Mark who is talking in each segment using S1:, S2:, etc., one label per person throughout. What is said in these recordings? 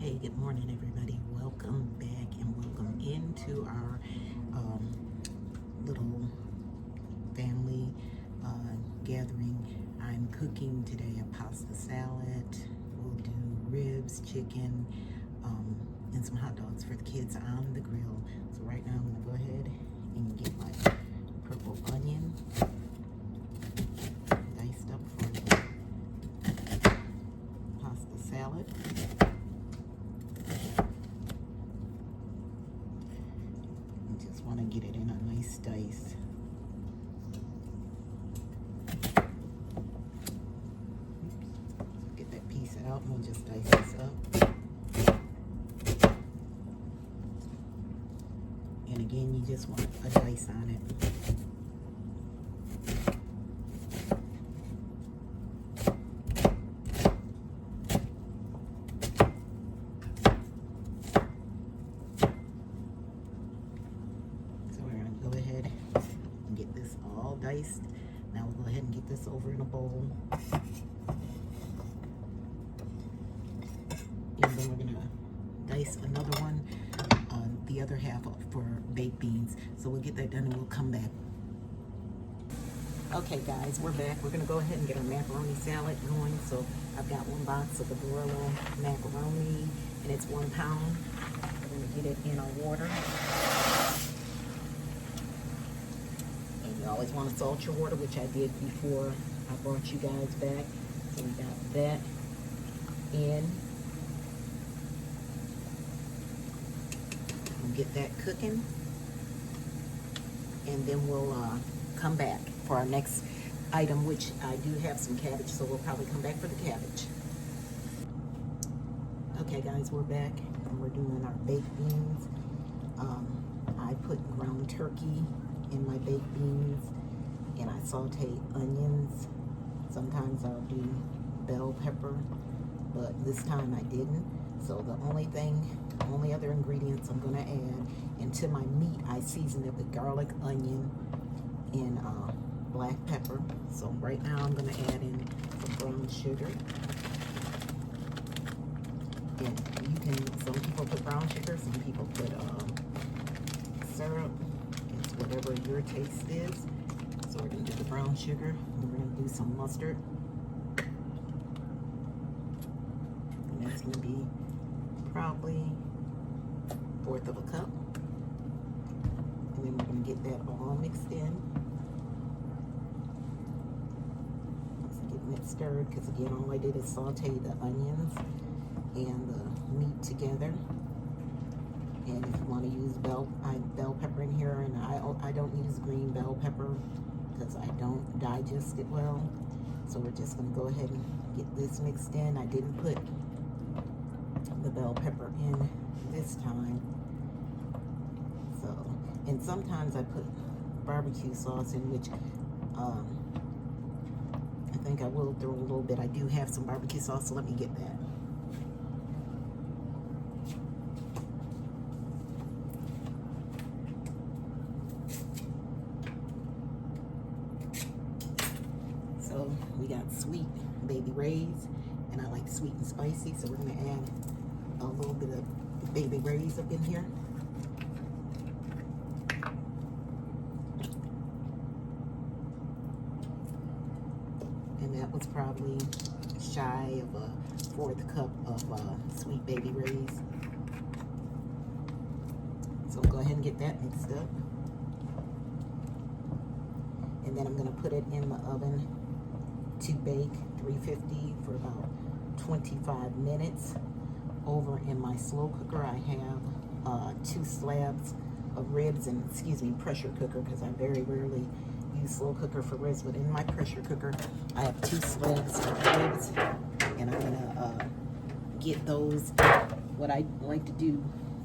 S1: Hey, good morning, everybody. Welcome back and welcome into our little family gathering. I'm cooking today a pasta salad. We'll do ribs, chicken, and some hot dogs for the kids on the grill. So right now I'm going to go ahead and get my purple onion diced up for the pasta salad. Just want to get it in a nice dice. Get that piece out and we'll just dice this up. And again, you just want a dice on it. All diced. Now we'll go ahead and get this over in a bowl. And then we're gonna dice another one, the other half for baked beans. So we'll get that done and we'll come back. Okay guys, we're back. We're gonna go ahead and get our macaroni salad going. So I've got one box of the Barilla macaroni and it's 1 pound. We're gonna get it in our water. You always want to salt your water, which I did before I brought you guys back. So we got that in. We'll get that cooking. And then we'll come back for our next item, which I do have some cabbage, so we'll probably come back for the cabbage. Okay guys, we're back and we're doing our baked beans. I put ground turkey in my baked beans and I saute onions. Sometimes I'll do bell pepper, but this time I didn't. So the only other ingredients I'm gonna add, and to my meat I seasoned it with garlic, onion, and black pepper. So right now I'm gonna add in some brown sugar. And you can, some people put brown sugar, some people put syrup. Whatever your taste is. So we're going to do the brown sugar. And we're going to do some mustard. And that's going to be probably 1/4 of a cup. And then we're going to get that all mixed in. Just getting it stirred because again all I did is saute the onions and the meat together. And if you want to use bell pepper in here, and I don't use green bell pepper because I don't digest it well. So we're just going to go ahead and get this mixed in. I didn't put the bell pepper in this time. So, and sometimes I put barbecue sauce in, which I think I will throw a little bit. I do have some barbecue sauce, so let me get that. So we got sweet baby rays, and I like sweet and spicy, so we're going to add a little bit of baby rays up in here. And that was probably shy of a 1/4 cup of sweet baby rays. So go ahead and get that mixed up. And then I'm going to put it in the oven to bake 350 for about 25 minutes. Over in my slow cooker I have 2 slabs of ribs, and pressure cooker, because I very rarely use slow cooker for ribs, but in my pressure cooker I have 2 slabs of ribs, and I'm gonna get those. What I like to do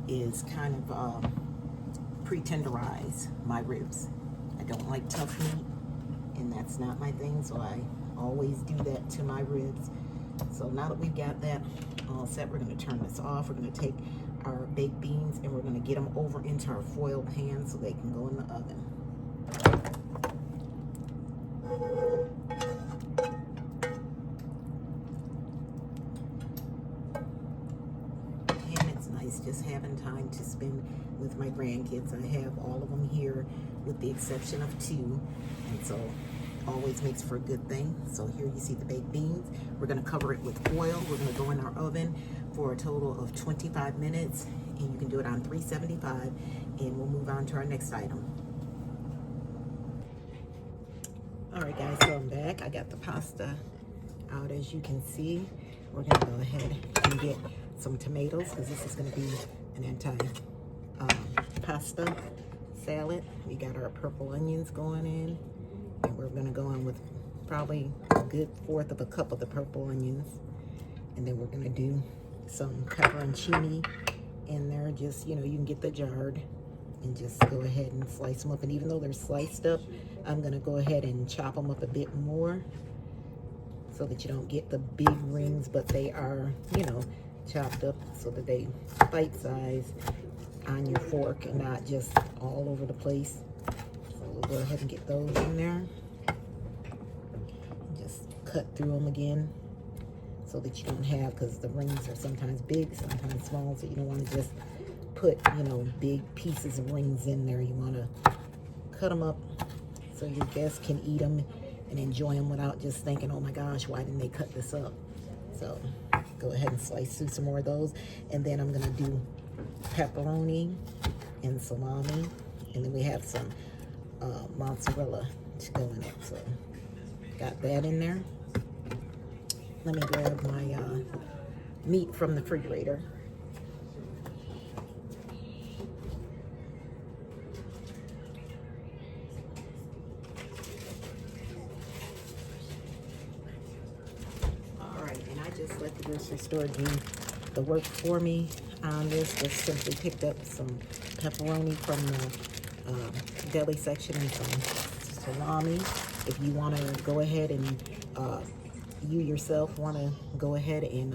S1: is kind of pre-tenderize my ribs. I don't like tough meat, and that's not my thing, so I always do that to my ribs. So now that we've got that all set, we're going to turn this off. We're going to take our baked beans and we're going to get them over into our foil pan so they can go in the oven. guys, just having time to spend with my grandkids. I have all of them here with the exception of 2, and so always makes for a good thing. So here you see the baked beans. We're going to cover it with oil. We're going to go in our oven for a total of 25 minutes, and you can do it on 375, and we'll move on to our next item. All right, guys, so I'm back. I got the pasta out, as you can see. We're going to go ahead and get some tomatoes, because this is going to be an anti-pasta salad. We got our purple onions going in, and we're going to go in with probably a good 1/4 of a cup of the purple onions. And then we're going to do some pepperoncini in there. Just, you can get the jarred, and just go ahead and slice them up. And even though they're sliced up, I'm going to go ahead and chop them up a bit more so that you don't get the big rings, but they are, chopped up so that they bite-size on your fork and not just all over the place. So we'll go ahead and get those in there. Just cut through them again so that you don't have, because the rings are sometimes big, sometimes small, so you don't want to just put, big pieces of rings in there. You want to cut them up so your guests can eat them and enjoy them without just thinking, oh my gosh, why didn't they cut this up? So go ahead and slice through some more of those. And then I'm going to do pepperoni and salami. And then we have some mozzarella to go in it. So got that in there. Let me grab my meat from the refrigerator. Just let the grocery store do the work for me on this. Just simply picked up some pepperoni from the deli section and some salami. If you want to go ahead and you yourself want to go ahead and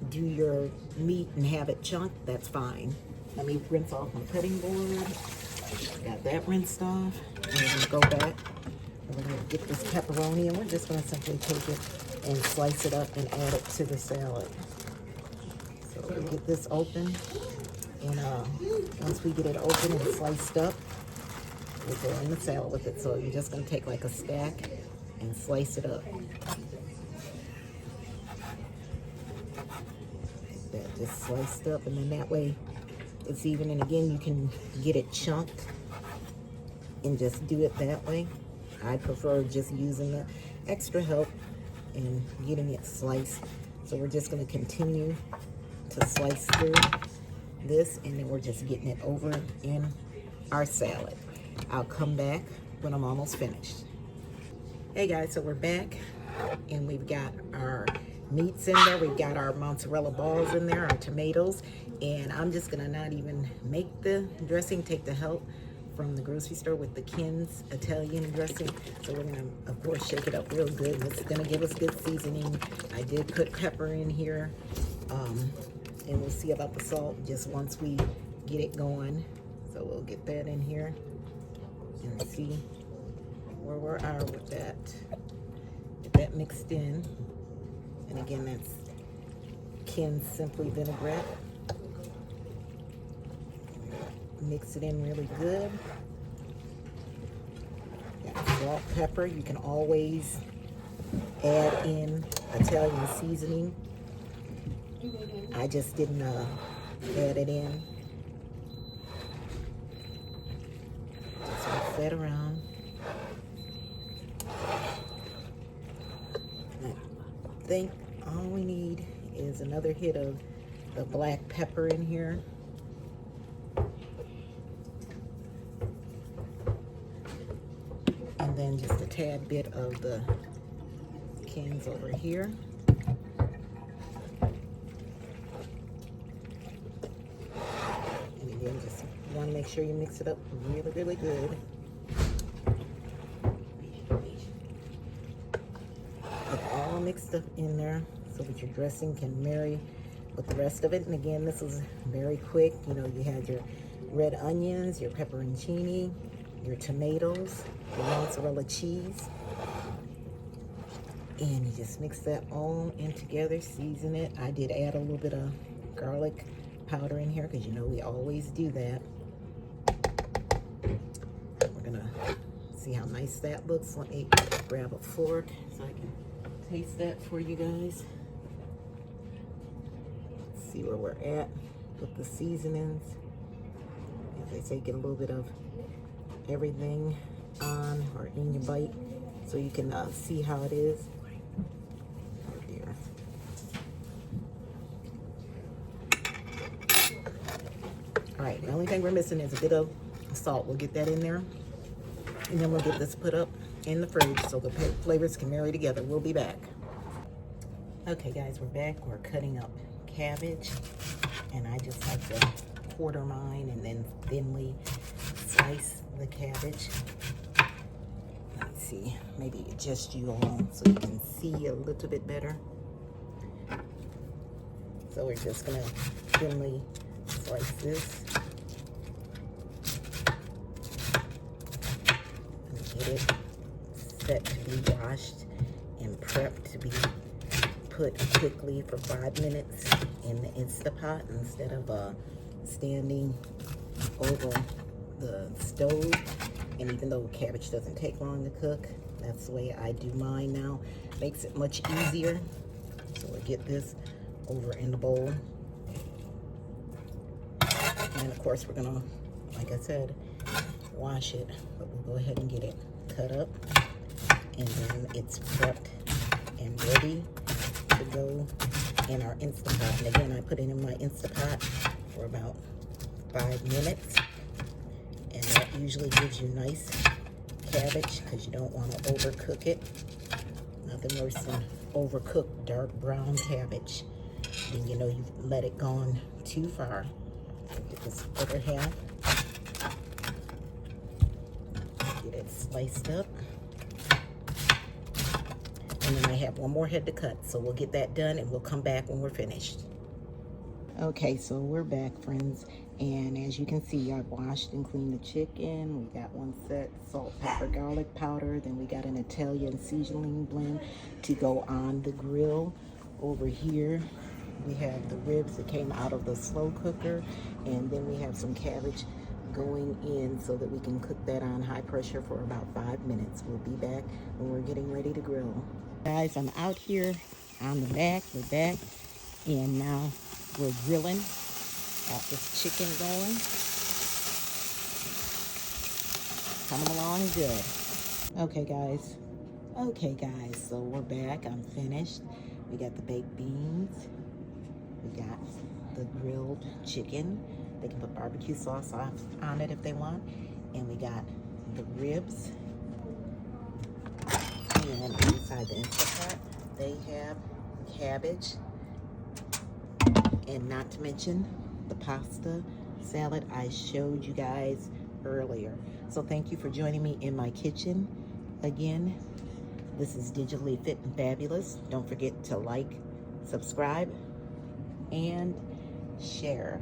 S1: do your meat and have it chunked, that's fine. Let me rinse off my cutting board. Got that rinsed off. And we're going to go back. We're going to get this pepperoni, and we're just going to simply take it and slice it up and add it to the salad. So we'll get this open, and once we get it open and sliced up, we'll go in the salad with it. So you're just going to take like a stack and slice it up. Like that, just sliced up, and then that way it's even. And again, you can get it chunked and just do it that way. I prefer just using the extra help and getting it sliced. So we're just going to continue to slice through this, and then we're just getting it over in our salad. I'll come back when I'm almost finished. Hey guys, so we're back, and we've got our meats in there. We've got our mozzarella balls in there, our tomatoes, and I'm just going to not even make the dressing, take the help from the grocery store with the Ken's Italian dressing. So we're gonna, of course, shake it up real good. It's gonna give us good seasoning. I did put pepper in here, and we'll see about the salt just once we get it going. So we'll get that in here and see where we are with that. Get that mixed in. And again, that's Ken's Simply Vinaigrette. Mix it in really good. Got salt, pepper. You can always add in Italian seasoning. I just didn't add it in. Just mix that around. I think all we need is another hit of the black pepper in here. And then just a tad bit of the Ken's over here. And again, just want to make sure you mix it up really, really good. Get it all mixed up in there so that your dressing can marry with the rest of it. And again, this is very quick. You had your red onions, your pepperoncini, your tomatoes, your mozzarella cheese, and you just mix that all in together, season it. I did add a little bit of garlic powder in here because you know we always do that. We're gonna see how nice that looks. Let me grab a fork so I can taste that for you guys. Let's see where we're at with the seasonings. As I say, get a little bit of everything on or in your bite so you can see how it is. Oh dear. All right, the only thing we're missing is a bit of salt. We'll get that in there, and then we'll get this put up in the fridge so the flavors can marry together. We'll be back. Okay guys, we're back. We're cutting up cabbage, and I just like to quarter mine and then thinly slice the cabbage. Let's see, maybe adjust you along so you can see a little bit better. So we're just gonna thinly slice this and get it set to be washed and prepped to be put quickly for 5 minutes in the Instapot instead of standing over the stove. And even though cabbage doesn't take long to cook, that's the way I do mine now. Makes it much easier. So we'll get this over in the bowl. And of course we're gonna, like I said, wash it, but we'll go ahead and get it cut up. And then it's prepped and ready to go in our Instapot. And again, I put it in my Instapot for about 5 minutes. And that usually gives you nice cabbage because you don't want to overcook it. Nothing worse than overcooked dark brown cabbage. Then you know you've let it gone too far. Get this other half. Get it sliced up. And then I have one more head to cut. So we'll get that done and we'll come back when we're finished. Okay, so we're back, friends. And as you can see, I washed and cleaned the chicken. We got one set, salt, pepper, garlic powder. Then we got an Italian seasoning blend to go on the grill. Over here, we have the ribs that came out of the slow cooker. And then we have some cabbage going in so that we can cook that on high pressure for about 5 minutes. We'll be back when we're getting ready to grill. Guys, I'm out here on the back. We're back. And now we're grilling. Got this chicken going. Coming along good. Okay guys, so we're back. I'm finished. We got the baked beans. We got the grilled chicken. They can put barbecue sauce on it if they want. And we got the ribs. And inside the Instapot, they have cabbage. And not to mention the pasta salad I showed you guys earlier. So thank you for joining me in my kitchen again. This is Digitally Fit and Fabulous. Don't forget to like, subscribe, and share.